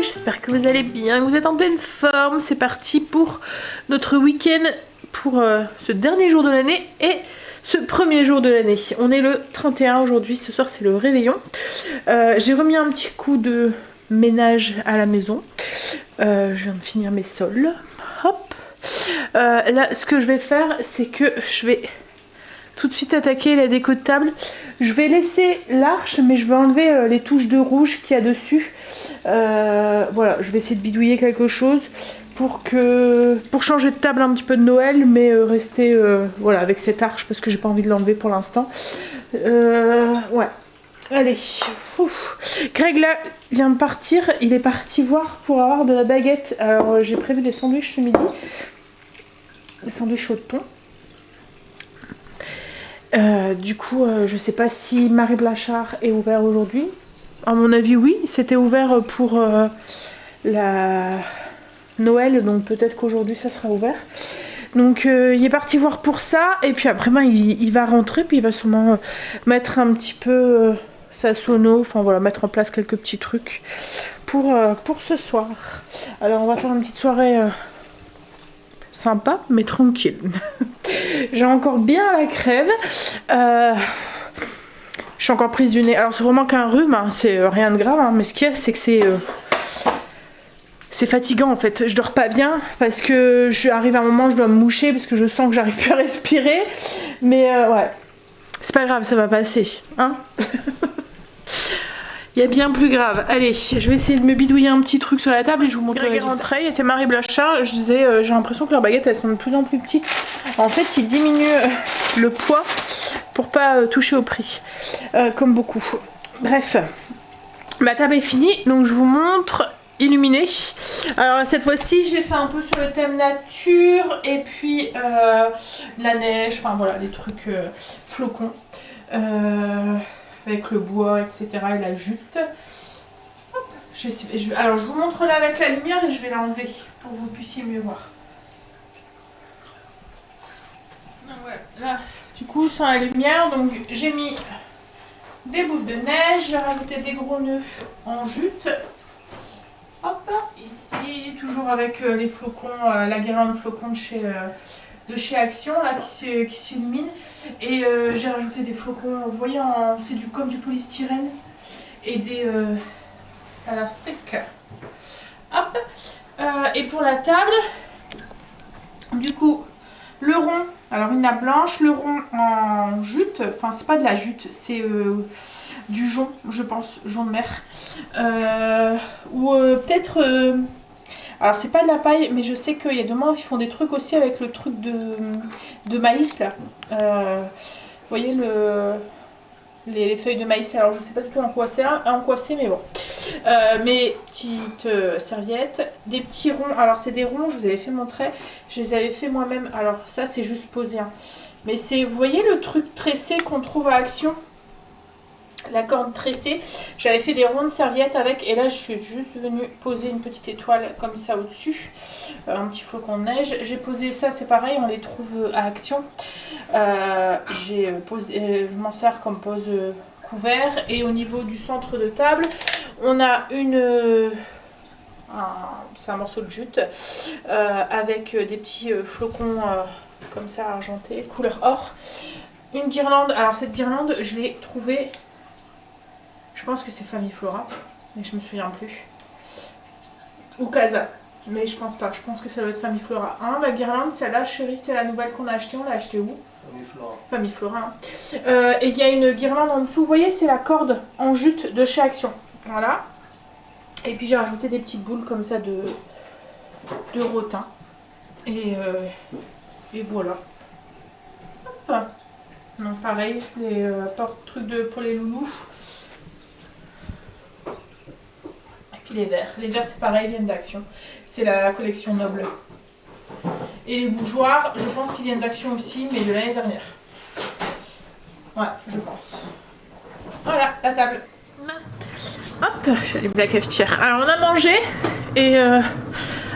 j'espère que vous allez bien, que vous êtes en pleine forme. C'est parti pour notre week-end, pour ce dernier jour de l'année et ce premier jour de l'année. On est le 31 aujourd'hui, ce soir c'est le réveillon. J'ai remis un petit coup de ménage à la maison. Je viens de finir mes sols. Hop. Là, ce que je vais faire, c'est que je vais tout de suite attaquer la déco de table. Je vais laisser l'arche, mais je vais enlever les touches de rouge qu'il y a dessus. Voilà, je vais essayer de bidouiller quelque chose pour changer de table un petit peu de Noël, mais rester voilà, avec cette arche parce que j'ai pas envie de l'enlever pour l'instant. Ouais. Allez. Ouf. Greg là vient de partir, il est parti voir pour avoir de la baguette. Alors j'ai prévu des sandwichs ce midi. Des sandwichs au thon. Du coup, je sais pas si Marie Blachard est ouvert aujourd'hui. À mon avis, oui. C'était ouvert pour la Noël, donc peut-être qu'aujourd'hui ça sera ouvert. Donc il est parti voir pour ça, et puis après il va rentrer, puis il va sûrement mettre un petit peu sa sono, enfin voilà, mettre en place quelques petits trucs pour ce soir. Alors on va faire une petite soirée sympa, mais tranquille. J'ai encore bien la crève. Je suis encore prise du nez. Alors c'est vraiment qu'un rhume, hein. C'est rien de grave, hein. Mais ce qu'il y a, c'est que c'est fatigant en fait. Je dors pas bien parce que j'arrive à un moment, je dois me moucher parce que je sens que j'arrive plus à respirer. Mais ouais, c'est pas grave, ça va passer, hein. Il y a bien plus grave. Allez, je vais essayer de me bidouiller un petit truc sur la table et je vous montre le résultat. Il était Marie Blachard. Je disais, j'ai l'impression que leurs baguettes elles sont de plus en plus petites. En fait, ils diminuent le poids pour pas toucher au prix, comme beaucoup. Bref, ma table est finie, donc je vous montre illuminée. Alors cette fois-ci, j'ai fait un peu sur le thème nature et puis de la neige, enfin voilà, les trucs flocons. Avec le bois, etc. et la jute. Hop, alors je vous montre là avec la lumière et je vais l'enlever pour que vous puissiez mieux voir. Donc voilà, là, du coup sans la lumière, donc j'ai mis des boules de neige, j'ai rajouté des gros nœuds en jute. Hop, ici, toujours avec les flocons, la guirlande flocons de chez Action là qui s'illumine, et j'ai rajouté des flocons, vous voyez, c'est comme du polystyrène et des élastiques. Hop, et pour la table, du coup le rond, alors une nappe blanche, le rond en jute, enfin c'est pas de la jute, c'est du jonc, je pense, jonc de mer, ou peut-être alors c'est pas de la paille, mais je sais qu'il y a deux moments ils font des trucs aussi avec le truc de maïs là. Vous voyez les feuilles de maïs, alors je sais pas du tout en quoi c'est, mais bon. Mes petites serviettes, des petits ronds, alors c'est des ronds, je vous avais fait montrer, je les avais fait moi-même, alors ça c'est juste posé, hein. Mais c'est, vous voyez le truc tressé qu'on trouve à Action, la corde tressée, j'avais fait des ronds de serviettes avec, et là je suis juste venue poser une petite étoile comme ça au dessus, un petit flocon de neige. J'ai posé ça, c'est pareil, on les trouve à Action. Je m'en sers comme pose couvert, et au niveau du centre de table on a c'est un morceau de jute avec des petits flocons comme ça argentés, couleur or, une guirlande. Alors cette guirlande je l'ai trouvée, je pense que c'est Famille Flora, mais je me souviens plus. Ou Casa, mais je pense pas. Je pense que ça doit être Famille Flora. Hein, la guirlande, celle-là, chérie, c'est la nouvelle qu'on a achetée. On l'a achetée où? Famille Flora. Famille Flora. Hein. Et il y a une guirlande en dessous. Vous voyez, c'est la corde en jute de chez Action. Voilà. Et puis j'ai rajouté des petites boules comme ça de rotin. Et voilà. Hop. Donc pareil, les trucs pour les loulous. Les verres. Les verres c'est pareil, ils viennent d'Action. C'est la collection Noble. Et les bougeoirs, je pense qu'ils viennent d'Action aussi, mais de l'année dernière. Ouais, je pense. Voilà, la table. Hop, j'allume la cafetière. Alors on a mangé et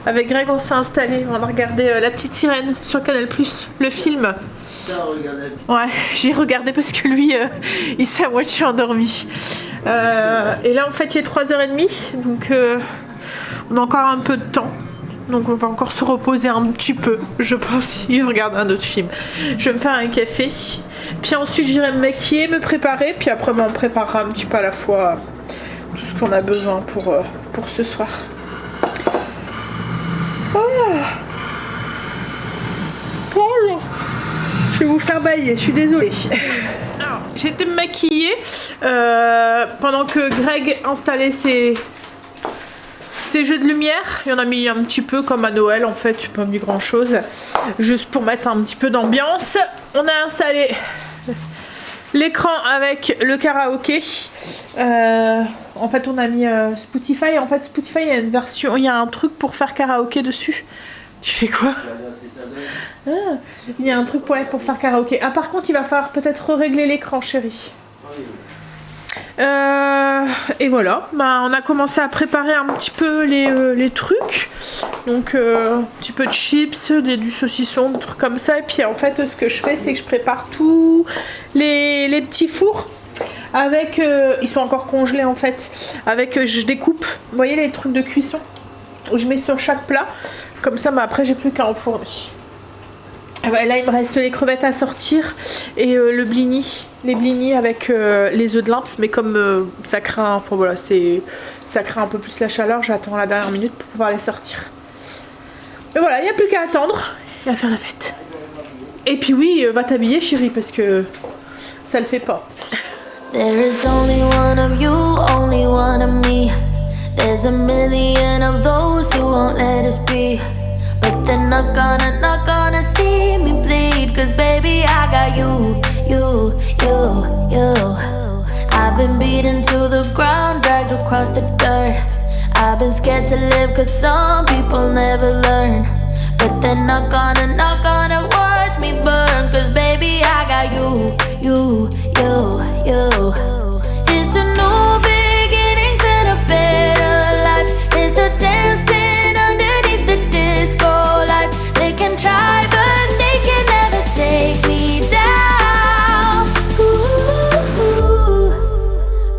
avec Greg on s'est installé. On a regardé La Petite Sirène sur Canal+, le film. Ouais, j'ai regardé parce que lui, il s'est à moitié endormi. Et là en fait il est 3h30, donc On a encore un peu de temps. Donc on va encore se reposer un petit peu, je pense, et regarder un autre film. Je vais me faire un café. Puis ensuite j'irai me maquiller, me préparer. Puis après on préparera un petit peu à la fois tout ce qu'on a besoin pour ce soir. Oh. Oh. Je vais vous faire bailler, je suis désolée. Alors, j'ai été me maquiller pendant que Greg installait ses jeux de lumière. Il y en a mis un petit peu comme à Noël en fait, j'ai pas mis grand chose. Juste pour mettre un petit peu d'ambiance. On a installé l'écran avec le karaoké. En fait on a mis Spotify. En fait Spotify il y a une version, il y a un truc pour faire karaoké dessus. Tu fais quoi? Il y a un truc pour faire karaoké. Ah par contre il va falloir peut-être régler l'écran chérie. Et voilà, bah, on a commencé à préparer un petit peu les trucs. Donc un petit peu de chips, du saucisson, des trucs comme ça. Et puis en fait ce que je fais c'est que je prépare tous les petits fours. Avec, ils sont encore congelés en fait. Avec, je découpe, vous voyez les trucs de cuisson. Je mets sur chaque plat. Comme ça, bah, après j'ai plus qu'à enfourner. Là il me reste les crevettes à sortir et le blini, les blinis avec les œufs de lynx, mais comme ça craint, enfin voilà, ça craint un peu plus la chaleur, j'attends la dernière minute pour pouvoir les sortir. Mais voilà, il n'y a plus qu'à attendre et à faire la fête. Et puis oui, va t'habiller chérie parce que ça le fait pas. There is only one of you, only one of me. There's a million of those who won't let us be. But they're not gonna see me bleed. Cause baby I got you. I've been beaten to the ground, dragged across the dirt. I've been scared to live cause some people never learn. But they're not gonna watch me burn. Cause baby I got you. It's a new beginnings and a better life. It's the dancing underneath the disco lights. They can try but they can never take me down. Ooh,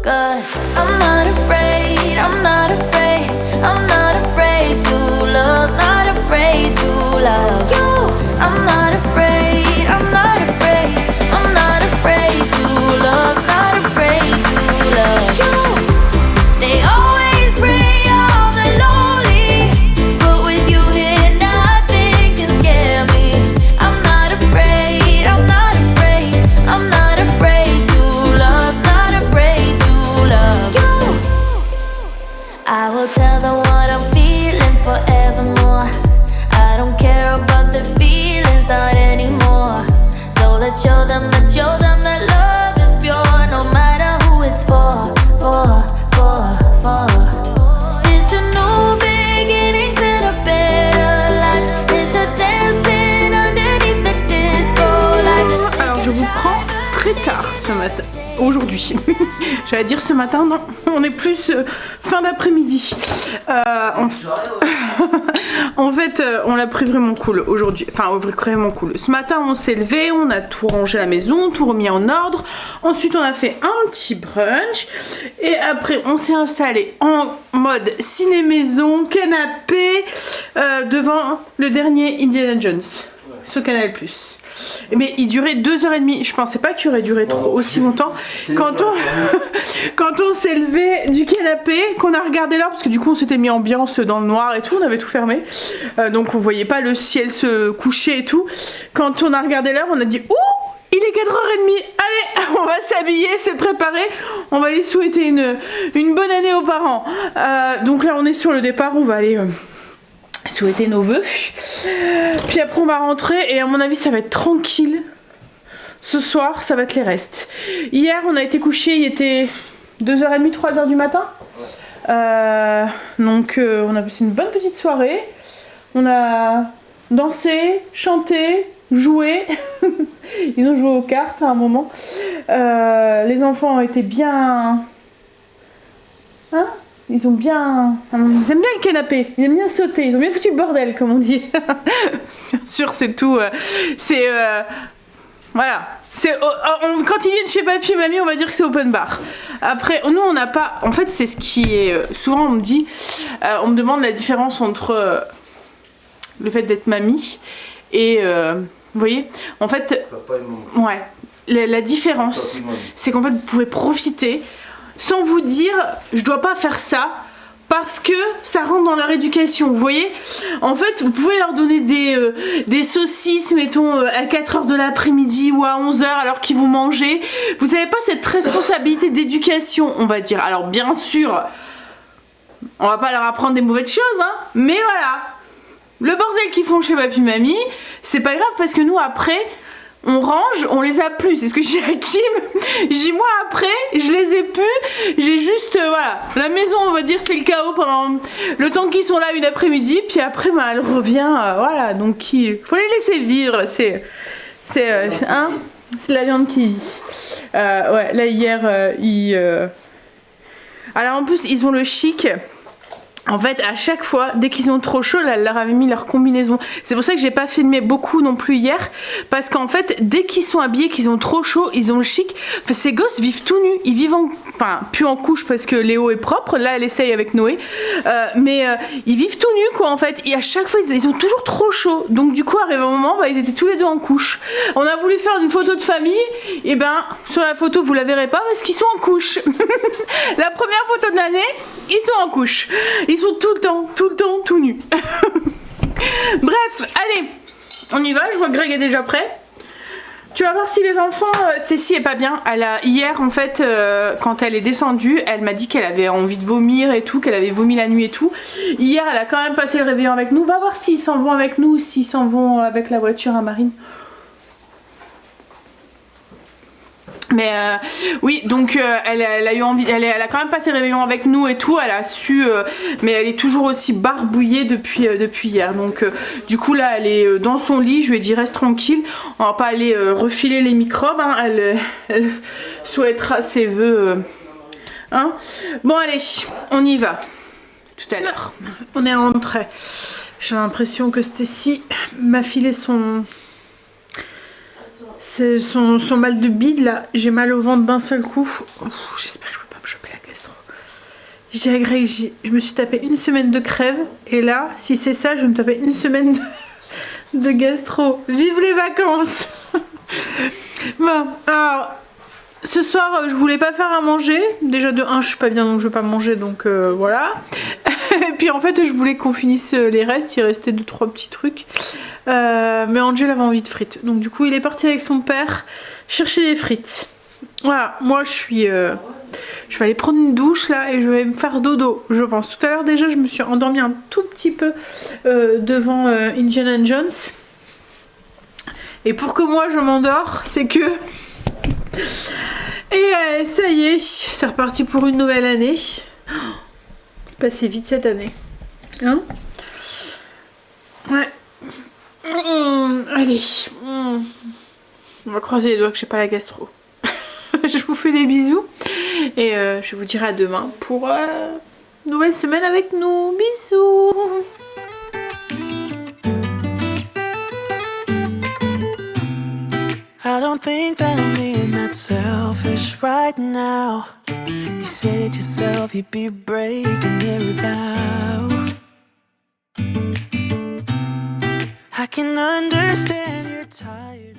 'cause I'm not afraid, I'm not afraid, I'm not afraid to love, not afraid to love you. I'm not afraid, I'm not afraid, I'm not afraid to love, not afraid to love you. They always bring all the lonely, but with you here nothing can scare me. I'm not afraid, I'm not afraid, I'm not afraid to love, not afraid to love you. I will tell them what I'm feeling forevermore. I don't care about the feelings, not anymore. So let's show them that love is pure, no matter who it's for. It's a new beginnings and a better life. It's the dancing underneath the disco lights. Alors je vous prends très tard ce matin. Aujourd'hui. J'allais dire ce matin, non. On est plus fin d'après-midi. En fait, on l'a pris vraiment cool aujourd'hui. Enfin, vraiment cool. Ce matin, on s'est levé, on a tout rangé à la maison, tout remis en ordre. Ensuite, on a fait un petit brunch. Et après, on s'est installé en mode ciné-maison, canapé, devant le dernier Indiana Jones. Sur Canal+. Mais il durait 2h30. Je pensais pas qu'il aurait duré aussi longtemps. Quand on s'est levé du canapé, qu'on a regardé l'heure, parce que du coup on s'était mis ambiance dans le noir et tout, on avait tout fermé. Donc on voyait pas le ciel se coucher et tout. Quand on a regardé l'heure, on a dit ouh, il est 4h30. Allez, on va s'habiller, se préparer. On va aller souhaiter une bonne année aux parents. Donc là on est sur le départ, on va aller souhaiter nos vœux. Puis après on va rentrer et à mon avis ça va être tranquille. Ce soir ça va être les restes. Hier on a été couché, il était 2h30, 3h du matin. Donc on a passé une bonne petite soirée. On a dansé, chanté, joué. Ils ont joué aux cartes à un moment. Les enfants ont été bien... Hein? Ils aiment bien le canapé, ils aiment bien sauter, ils ont bien foutu le bordel comme on dit. Bien sûr c'est tout, voilà, Quand ils viennent chez papy et mamie, on va dire que c'est open bar. Après, nous, on n'a pas... En fait, c'est ce qui est... souvent, on me dit... on me demande la différence entre le fait d'être mamie et... vous voyez, en fait... Papa et maman. Ouais. La différence, c'est qu'en fait, vous pouvez profiter sans vous dire, je dois pas faire ça, parce que ça rentre dans leur éducation, vous voyez. En fait, vous pouvez leur donner des saucisses, mettons, à 4h de l'après-midi ou à 11h alors qu'ils vont manger. Vous n'avez pas cette responsabilité d'éducation, on va dire. Alors, bien sûr, on va pas leur apprendre des mauvaises choses, hein, mais voilà. Le bordel qu'ils font chez papy mamie, c'est pas grave parce que nous, après... On range, on les a plus. C'est ce que je dis à Kim. Je dis moi après, je les ai plus. J'ai juste, voilà, la maison on va dire c'est le chaos pendant le temps qu'ils sont là une après-midi. Puis après bah, elle revient, voilà. Donc il faut les laisser vivre. C'est la viande qui vit. Ouais, là hier, alors en plus ils ont le chic. En fait, à chaque fois, dès qu'ils ont trop chaud, là, elle leur avait mis leur combinaison. C'est pour ça que j'ai pas filmé beaucoup non plus hier. Parce qu'en fait, dès qu'ils sont habillés, qu'ils ont trop chaud, ils ont le chic. Enfin, ces gosses vivent tout nus. Ils vivent enfin, plus en couche parce que Léo est propre. Là, elle essaye avec Noé. Mais ils vivent tout nus, quoi, en fait. Et à chaque fois, ils ont toujours trop chaud. Donc, du coup, arrivé un moment, bah, ils étaient tous les deux en couche. On a voulu faire une photo de famille. Et ben, sur la photo, vous la verrez pas parce qu'ils sont en couche. La première photo de l'année, ils sont en couche. Ils sont tout le temps, tout nus. Bref, allez, on y va. Je vois que Greg est déjà prêt. Tu vas voir si les enfants... Stécie est pas bien. Hier, en fait, quand elle est descendue, elle m'a dit qu'elle avait envie de vomir et tout, qu'elle avait vomi la nuit et tout. Hier, elle a quand même passé le réveillon avec nous. Va voir s'ils s'en vont avec nous ou s'ils s'en vont avec la voiture à Marine. Mais oui, donc elle a eu envie, elle a quand même passé le réveillon avec nous et tout, elle a su, mais elle est toujours aussi barbouillée depuis hier. Donc du coup là, elle est dans son lit, je lui ai dit reste tranquille, on va pas aller refiler les microbes, hein. Elle souhaitera ses vœux. Hein. Bon allez, on y va. Tout à l'heure, on est rentré. J'ai l'impression que Stécie m'a filé c'est son mal de bide là, j'ai mal au ventre d'un seul coup. J'espère que je peux pas me choper la gastro. J'ai à Greg, je me suis tapé une semaine de crève et là, si c'est ça, je vais me taper une semaine de gastro. Vive les vacances. Bon, alors ce soir, je voulais pas faire à manger. Déjà de 1, je suis pas bien donc je vais pas manger donc voilà. Et puis en fait, je voulais qu'on finisse les restes, il restait 2-3 petits trucs. Mais Angel avait envie de frites. Donc du coup, il est parti avec son père chercher des frites. Voilà, moi je vais aller prendre une douche là et je vais me faire dodo, je pense. Tout à l'heure déjà, je me suis endormie un tout petit peu devant Indiana Jones. Et pour que moi je m'endors, c'est que... Et ça y est, c'est reparti pour une nouvelle année. C'est passé vite cette année. Hein? Ouais. Allez. On va croiser les doigts que j'ai pas la gastro. Je vous fais des bisous. Et je vous dirai à demain pour une nouvelle semaine avec nous. Bisous. I don't think that I'm being that selfish right now. You said yourself you'd be breaking every vow. I can understand you're tired.